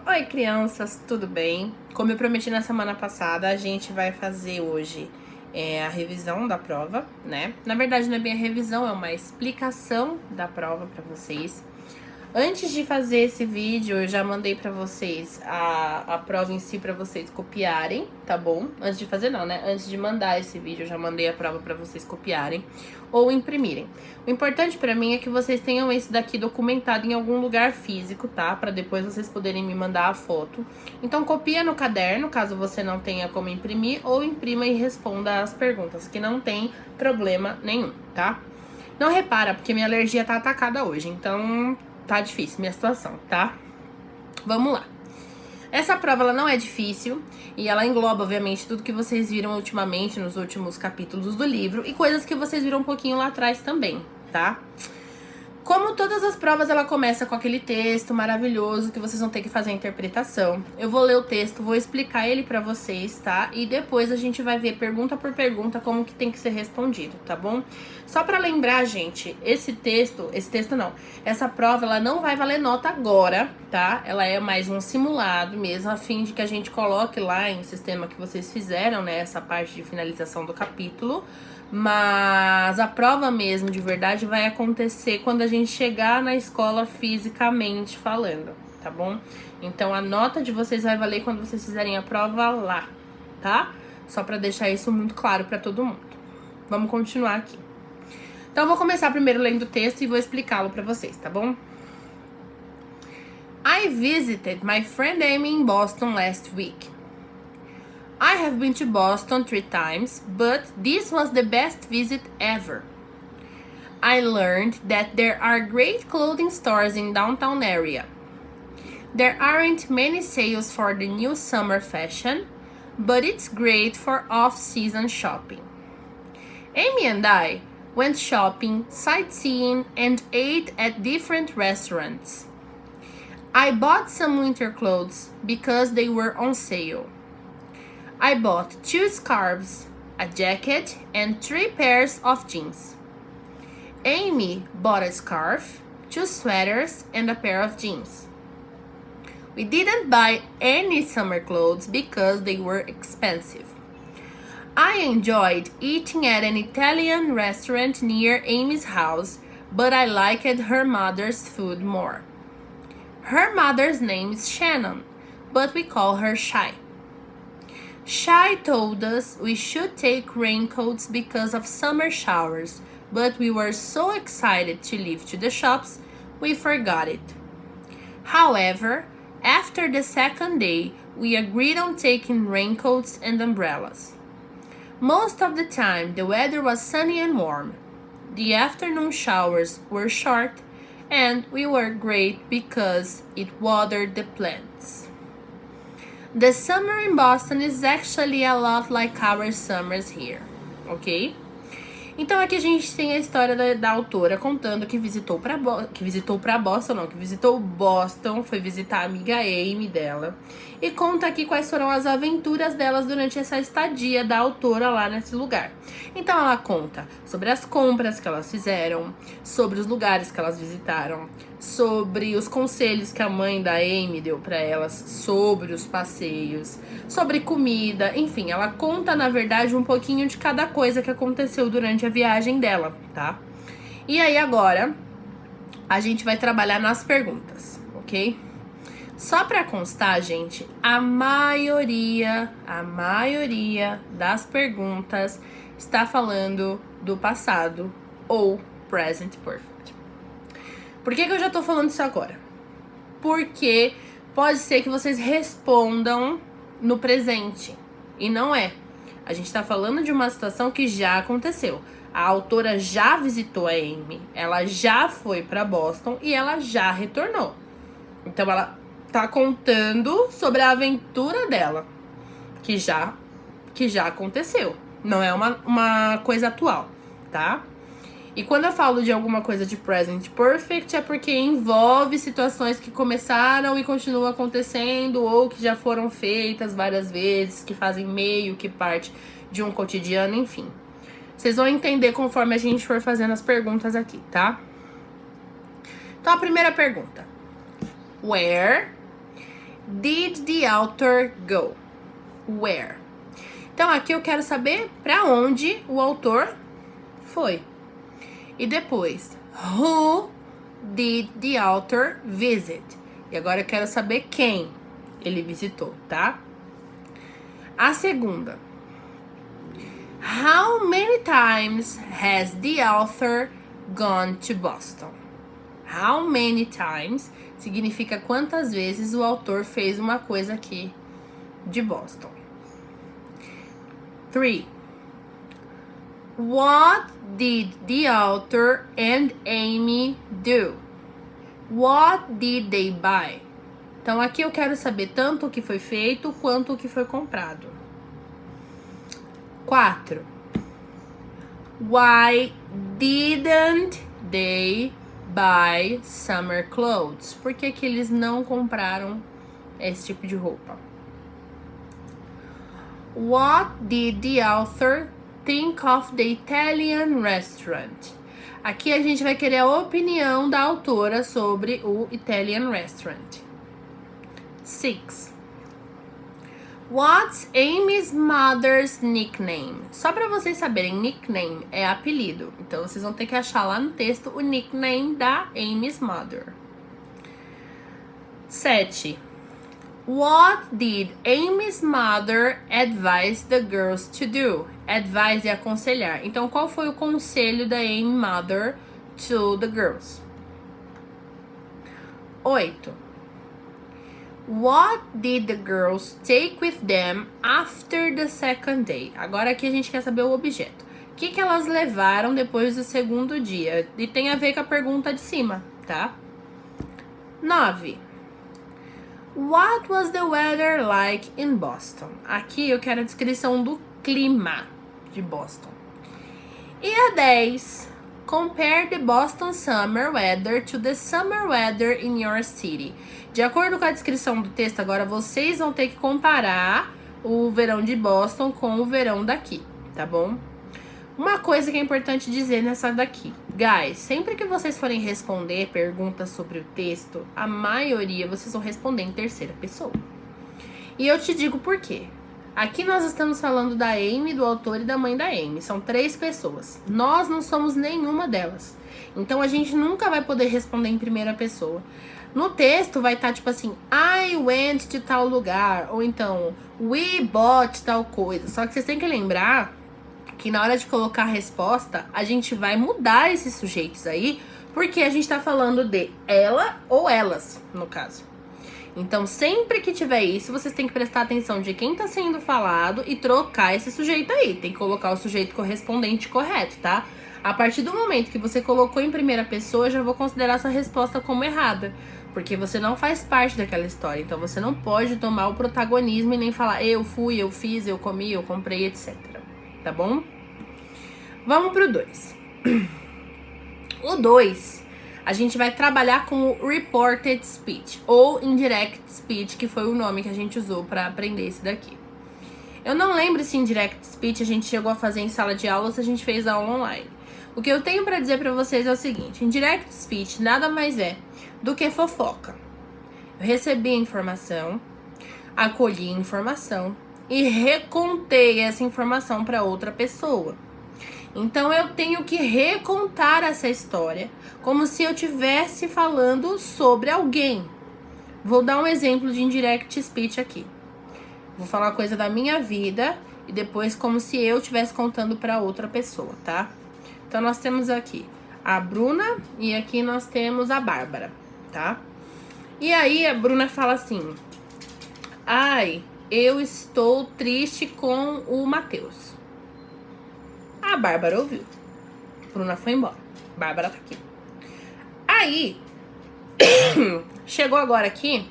Oi, crianças, tudo bem? Como eu prometi na semana passada, a gente vai fazer hoje a revisão da prova, né? Na verdade, não é bem a revisão, é uma explicação da prova para vocês. Antes de fazer esse vídeo, eu já mandei pra vocês a prova em si pra vocês copiarem, tá bom? Antes de fazer não, né? Antes de mandar esse vídeo, eu já mandei a prova pra vocês copiarem ou imprimirem. O importante pra mim é que vocês tenham esse daqui documentado em algum lugar físico, tá? Pra depois vocês poderem me mandar a foto. Então copia no caderno, caso você não tenha como imprimir, ou imprima e responda as perguntas, que não tem problema nenhum, tá? Não repara, porque minha alergia tá atacada hoje, então tá difícil minha situação, tá? Vamos lá. Essa prova, ela não é difícil e ela engloba, obviamente, tudo que vocês viram ultimamente nos últimos capítulos do livro e coisas que vocês viram um pouquinho lá atrás também, tá? Como todas as provas, ela começa com aquele texto maravilhoso que vocês vão ter que fazer a interpretação. Eu vou ler o texto, vou explicar ele pra vocês, tá? E depois a gente vai ver pergunta por pergunta como que tem que ser respondido, tá bom? Só pra lembrar, gente, essa prova, ela não vai valer nota agora, tá? Ela é mais um simulado mesmo, a fim de que a gente coloque lá em sistema que vocês fizeram, né? Essa parte de finalização do capítulo. Mas a prova mesmo, de verdade, vai acontecer quando a gente chegar na escola fisicamente falando, tá bom? Então a nota de vocês vai valer quando vocês fizerem a prova lá, tá? Só pra deixar isso muito claro pra todo mundo. Vamos continuar aqui. Então eu vou começar primeiro lendo o texto e vou explicá-lo pra vocês, tá bom? I visited my friend Amy in Boston last week. I have been to Boston 3 times, but this was the best visit ever. I learned that there are great clothing stores in downtown area. There aren't many sales for the new summer fashion, but it's great for off-season shopping. Amy and I went shopping, sightseeing, and ate at different restaurants. I bought some winter clothes because they were on sale. I bought 2 scarves, a jacket, and 3 pairs of jeans. Amy bought a scarf, 2 sweaters, and a pair of jeans. We didn't buy any summer clothes because they were expensive. I enjoyed eating at an Italian restaurant near Amy's house, but I liked her mother's food more. Her mother's name is Shannon, but we call her Shy. Shy told us we should take raincoats because of summer showers, but we were so excited to leave to the shops, we forgot it. However, after the second day, we agreed on taking raincoats and umbrellas. Most of the time, the weather was sunny and warm. The afternoon showers were short, and we were great because it watered the plants. The summer in Boston is actually a lot like our summers here, ok? Então aqui a gente tem a história da autora contando que visitou Boston, foi visitar a amiga Amy dela. E conta aqui quais foram as aventuras delas durante essa estadia da autora lá nesse lugar. Então ela conta sobre as compras que elas fizeram, sobre os lugares que elas visitaram, sobre os conselhos que a mãe da Amy deu pra elas, sobre os passeios, sobre comida, enfim, ela conta, na verdade, um pouquinho de cada coisa que aconteceu durante a viagem dela, tá? E aí agora, a gente vai trabalhar nas perguntas, ok? Só pra constar, gente, a maioria das perguntas está falando do passado ou present perfect. Por que eu já tô falando isso agora? Porque pode ser que vocês respondam no presente. E não é. A gente tá falando de uma situação que já aconteceu. A autora já visitou a Amy, ela já foi pra Boston e ela já retornou. Então ela tá contando sobre a aventura dela, que já aconteceu. Não é uma coisa atual, tá? E quando eu falo de alguma coisa de present perfect, é porque envolve situações que começaram e continuam acontecendo, ou que já foram feitas várias vezes, que fazem meio que parte de um cotidiano, enfim. Vocês vão entender conforme a gente for fazendo as perguntas aqui, tá? Então, a primeira pergunta. Where did the author go? Where? Então, aqui eu quero saber para onde o autor foi. E depois, who did the author visit? E agora eu quero saber quem ele visitou, tá? A segunda. How many times has the author gone to Boston? How many times significa quantas vezes o autor fez uma coisa aqui de Boston. 3. What did the author and Amy do? What did they buy? Então aqui eu quero saber tanto o que foi feito quanto o que foi comprado. 4. Why didn't they buy summer clothes? Por que que eles não compraram esse tipo de roupa? What did the author think of the Italian restaurant? Aqui a gente vai querer a opinião da autora sobre o Italian restaurant. 6. What's Amy's mother's nickname? Só para vocês saberem, nickname é apelido. Então vocês vão ter que achar lá no texto o nickname da Amy's mother. 7. What did Amy's mother advise the girls to do? Advise é aconselhar. Então, qual foi o conselho da Amy's mother to the girls? 8. What did the girls take with them after the second day? Agora aqui a gente quer saber o objeto. O que que elas levaram depois do segundo dia? E tem a ver com a pergunta de cima, tá? 9. What was the weather like in Boston? Aqui eu quero a descrição do clima de Boston. E a 10. Compare the Boston summer weather to the summer weather in your city. De acordo com a descrição do texto, agora vocês vão ter que comparar o verão de Boston com o verão daqui, tá bom? Uma coisa que é importante dizer nessa daqui. Guys, sempre que vocês forem responder perguntas sobre o texto, a maioria vocês vão responder em terceira pessoa. E eu te digo por quê. Aqui nós estamos falando da Amy, do autor e da mãe da Amy. São 3 pessoas. Nós não somos nenhuma delas. Então a gente nunca vai poder responder em primeira pessoa. No texto vai estar tipo assim, I went to tal lugar. Ou então, we bought tal coisa. Só que vocês têm que lembrar que na hora de colocar a resposta, a gente vai mudar esses sujeitos aí, porque a gente tá falando de ela ou elas, no caso. Então, sempre que tiver isso, vocês têm que prestar atenção de quem tá sendo falado e trocar esse sujeito aí. Tem que colocar o sujeito correspondente correto, tá? A partir do momento que você colocou em primeira pessoa, eu já vou considerar essa resposta como errada. Porque você não faz parte daquela história. Então, você não pode tomar o protagonismo e nem falar eu fui, eu fiz, eu comi, eu comprei, etc. Tá bom? Vamos pro 2. O 2, a gente vai trabalhar com o reported speech ou indirect speech, que foi o nome que a gente usou para aprender esse daqui. Eu não lembro se indirect speech a gente chegou a fazer em sala de aula ou se a gente fez aula online. O que eu tenho para dizer para vocês é o seguinte: indirect speech nada mais é do que fofoca. Eu recebi a informação, acolhi a informação e recontei essa informação para outra pessoa. Então eu tenho que recontar essa história como se eu estivesse falando sobre alguém. Vou dar um exemplo de indirect speech aqui. Vou falar uma coisa da minha vida e depois como se eu estivesse contando para outra pessoa, tá? Então nós temos aqui a Bruna e aqui nós temos a Bárbara, tá? E aí a Bruna fala assim: ai, eu estou triste com o Matheus. A Bárbara ouviu. Bruna foi embora. Bárbara tá aqui. Aí, chegou agora aqui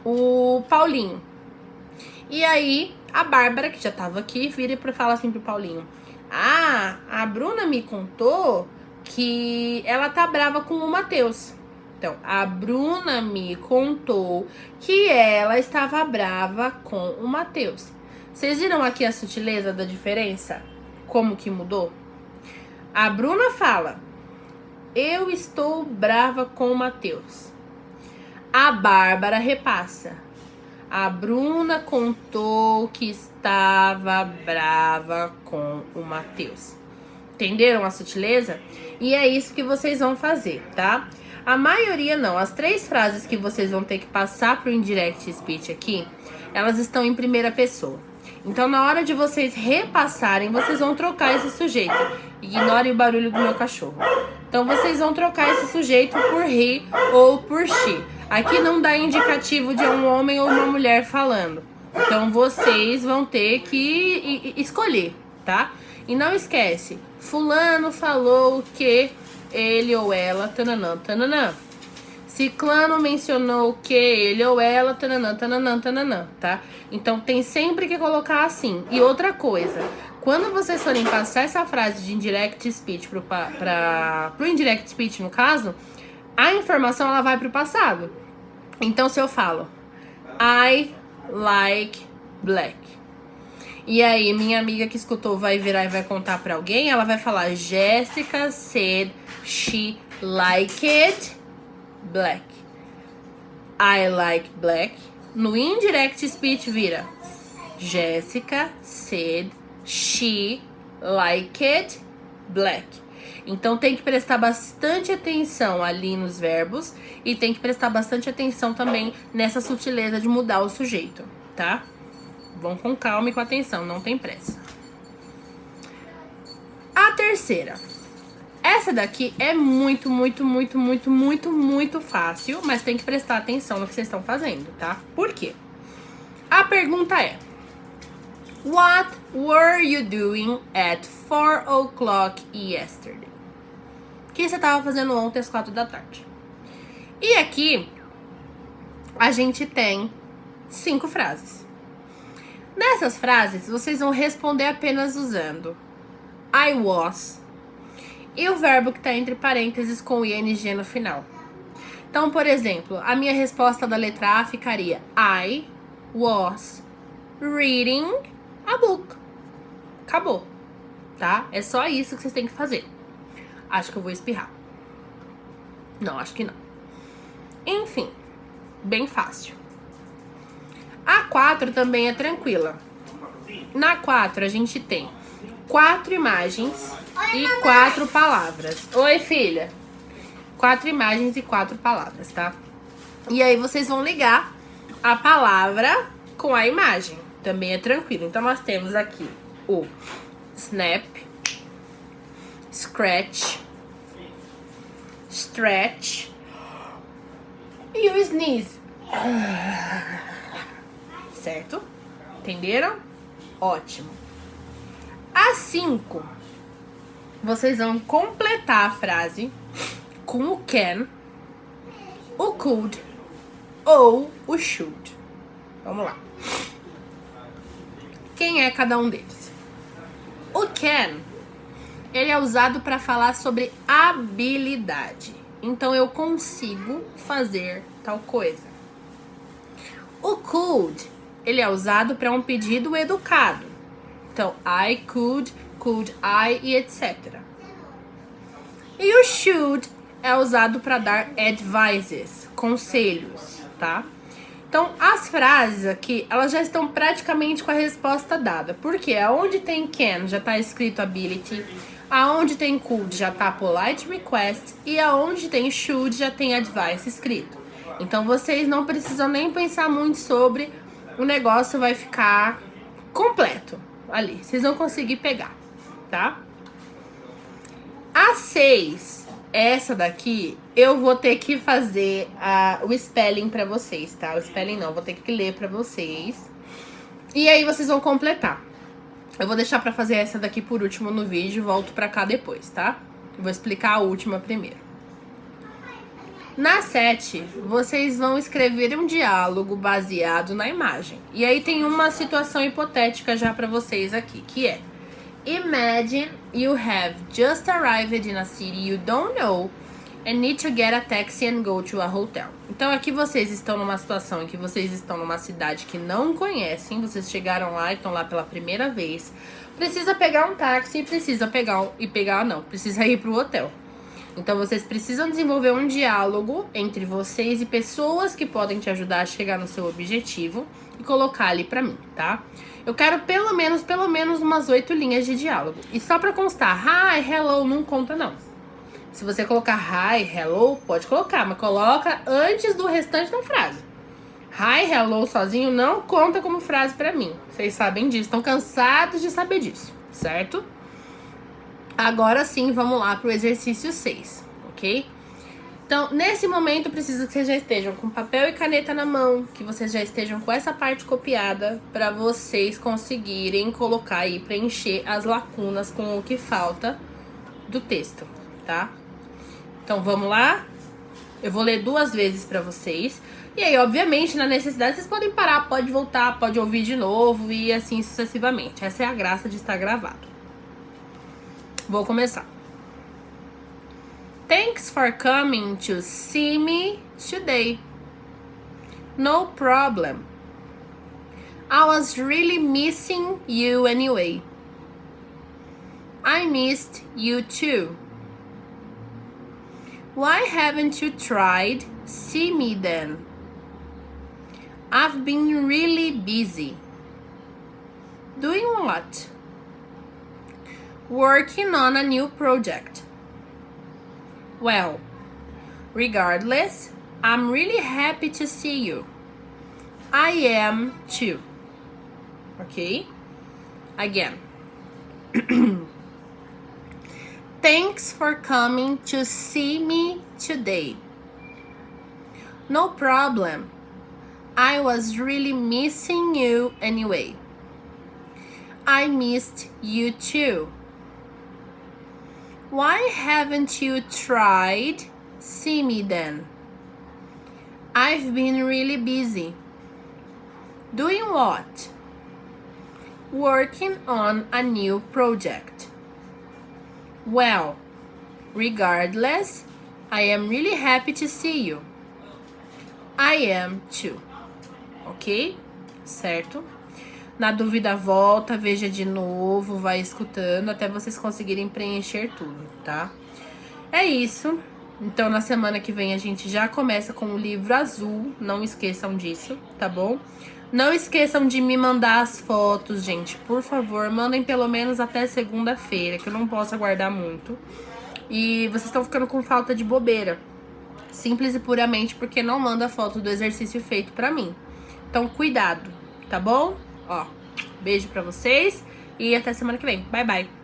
o Paulinho. E aí, a Bárbara, que já tava aqui, vira pra falar assim pro Paulinho: ah, a Bruna me contou que ela tá brava com o Matheus. Então, a Bruna me contou que ela estava brava com o Matheus. Vocês viram aqui a sutileza da diferença? Como que mudou? A Bruna fala: eu estou brava com o Matheus. A Bárbara repassa. A Bruna contou que estava brava com o Matheus. Entenderam a sutileza? E é isso que vocês vão fazer, tá? A maioria não. As 3 frases que vocês vão ter que passar pro indirect speech aqui, elas estão em primeira pessoa. Então, na hora de vocês repassarem, vocês vão trocar esse sujeito. Ignore o barulho do meu cachorro. Então, vocês vão trocar esse sujeito por he ou por she. Aqui não dá indicativo de um homem ou uma mulher falando. Então, vocês vão ter que escolher, tá? E não esquece, fulano falou que ele ou ela, tananã, tananã. Ciclano mencionou que ele ou ela, tananã, tananã, tananã, tá? Então tem sempre que colocar assim. E outra coisa, quando vocês forem passar essa frase de indirect speech pro indirect speech, no caso, a informação ela vai pro passado. Então se eu falo I like black, e aí minha amiga que escutou vai virar e vai contar pra alguém, ela vai falar Jessica said she liked black. I like black. No indirect speech vira Jessica said she liked black. Então tem que prestar bastante atenção ali nos verbos e tem que prestar bastante atenção também nessa sutileza de mudar o sujeito, tá? Vão com calma e com atenção, não tem pressa. A terceira. Essa daqui é muito fácil, mas tem que prestar atenção no que vocês estão fazendo, tá? Por quê? A pergunta é: What were you doing at 4 o'clock yesterday? O que você estava fazendo ontem às 4 da tarde? E aqui, a gente tem 5 frases. Nessas frases, vocês vão responder apenas usando I was e o verbo que está entre parênteses com ing no final. Então, por exemplo, a minha resposta da letra A ficaria I was reading a book. Acabou, tá? É só isso que vocês têm que fazer. Acho que eu vou espirrar. Não, acho que não. Enfim, bem fácil. A 4 também é tranquila. Na 4 a gente tem 4 imagens e 4 palavras. Oi, filha. 4 imagens e 4 palavras, tá? E aí vocês vão ligar a palavra com a imagem. Também é tranquilo. Então nós temos aqui o snap, scratch, stretch e o sneeze. Certo? Entenderam? Ótimo. A 5, vocês vão completar a frase com o can, o could ou o should. Vamos lá. Quem é cada um deles? O can, ele é usado para falar sobre habilidade. Então, eu consigo fazer tal coisa. O could, ele é usado para um pedido educado. Então, I could I e etc. E o should é usado para dar advices, conselhos, tá? Então, as frases aqui, elas já estão praticamente com a resposta dada. Porque aonde tem can, já está escrito ability. Aonde tem could, já está polite request. E aonde tem should, já tem advice escrito. Então, vocês não precisam nem pensar muito sobre. O negócio vai ficar completo ali. Vocês vão conseguir pegar, tá? A 6, essa daqui, eu vou ter que fazer o spelling pra vocês, tá? O spelling não, vou ter que ler pra vocês. E aí vocês vão completar. Eu vou deixar pra fazer essa daqui por último no vídeo, volto pra cá depois, tá? Eu vou explicar a última primeiro. Na 7, vocês vão escrever um diálogo baseado na imagem. E aí tem uma situação hipotética já pra vocês aqui, que é: Imagine you have just arrived in a city you don't know and need to get a taxi and go to a hotel. Então aqui vocês estão numa situação em que vocês estão numa cidade que não conhecem, vocês chegaram lá e estão lá pela primeira vez. Precisa pegar um táxi e precisa ir pro hotel. Então, vocês precisam desenvolver um diálogo entre vocês e pessoas que podem te ajudar a chegar no seu objetivo e colocar ali pra mim, tá? Eu quero pelo menos umas 8 linhas de diálogo. E só pra constar, hi, hello, não conta não. Se você colocar hi, hello, pode colocar, mas coloca antes do restante da frase. Hi, hello sozinho não conta como frase pra mim. Vocês sabem disso, estão cansados de saber disso, certo? Agora sim, vamos lá pro exercício 6, ok? Então, nesse momento, eu preciso que vocês já estejam com papel e caneta na mão, que vocês já estejam com essa parte copiada, para vocês conseguirem colocar e preencher as lacunas com o que falta do texto, tá? Então, vamos lá? Eu vou ler 2 vezes para vocês. E aí, obviamente, na necessidade, vocês podem parar, pode voltar, pode ouvir de novo e assim sucessivamente. Essa é a graça de estar gravado. Vou começar. Thanks for coming to see me today. No problem. I was really missing you anyway. I missed you too. Why haven't you tried see me then? I've been really busy. Doing what? Working on a new project. Well, regardless, I'm really happy to see you. I am too. Okay? Again. Thanks for coming to see me today. No problem. I was really missing you anyway. I missed you too. Why haven't you tried see me then? I've been really busy. Doing what? Working on a new project. Well, regardless, I am really happy to see you. I am too. Ok? Certo? Na dúvida, volta, veja de novo, vai escutando até vocês conseguirem preencher tudo, tá? É isso. Então, na semana que vem, a gente já começa com o livro azul. Não esqueçam disso, tá bom? Não esqueçam de me mandar as fotos, gente. Por favor, mandem pelo menos até segunda-feira, que eu não posso aguardar muito. E vocês estão ficando com falta de bobeira. Simples e puramente porque não manda foto do exercício feito pra mim. Então, cuidado, tá bom? Ó, beijo pra vocês e até semana que vem. Bye, bye.